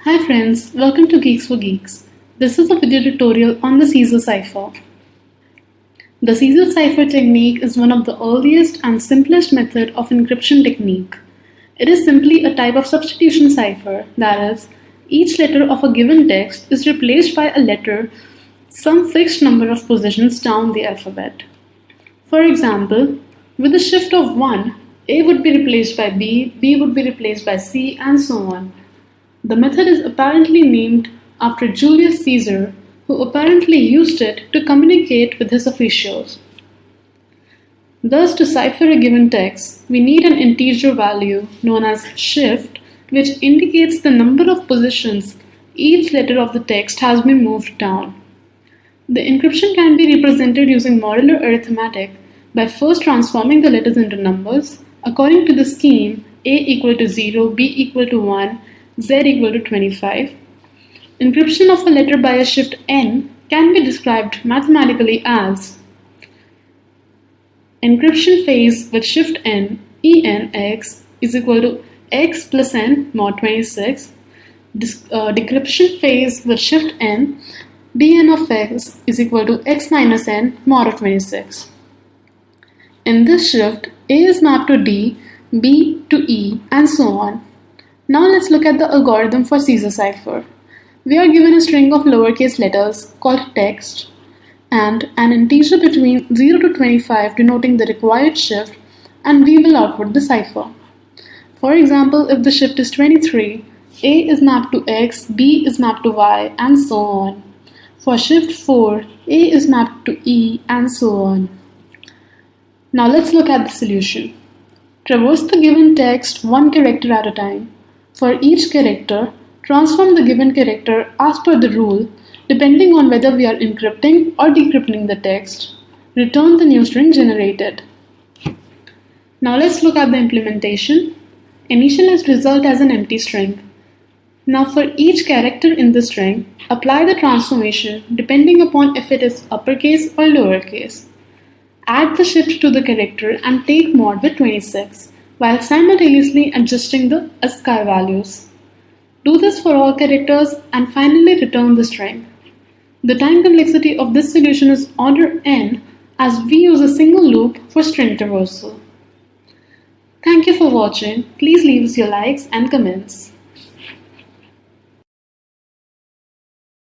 Hi friends, welcome to Geeks4Geeks. This is a video tutorial on the Cipher. The Cipher technique is one of the earliest and simplest method of encryption technique. It is simply a type of substitution cipher, that is, each letter of a given text is replaced by a letter some fixed number of positions down the alphabet. For example, with a shift of 1, A would be replaced by B, B would be replaced by C, and so on. The method is apparently named after Julius Caesar, who apparently used it to communicate with his officials. Thus, to cipher a given text, we need an integer value known as shift, which indicates the number of positions each letter of the text has been moved down. The encryption can be represented using modular arithmetic by first transforming the letters into numbers according to the scheme A equal to 0, B equal to 1, Z equal to 25. Encryption of a letter by a shift n can be described mathematically as encryption phase with shift n enx is equal to x plus n mod 26. Decryption phase with shift n dn of x is equal to x minus n mod of 26. In this shift, A is mapped to D, B to E, and so on. Now let's look at the algorithm for Cipher. We are given a string of lowercase letters called text and an integer between 0 to 25 denoting the required shift, and we will output the cipher. For example, if the shift is 23, A is mapped to X, B is mapped to Y, and so on. For shift 4, A is mapped to E, and so on. Now let's look at the solution. Traverse the given text one character at a time. For each character, transform the given character as per the rule, depending on whether we are encrypting or decrypting the text. Return the new string generated. Now let's look at the implementation. Initialize result as an empty string. Now for each character in the string, apply the transformation depending upon if it is uppercase or lowercase. Add the shift to the character and take mod with 26, while simultaneously adjusting the ASCII values. Do this for all characters and finally return the string. The time complexity of this solution is order n, as we use a single loop for string traversal. Thank you for watching. Please leave us your likes and comments.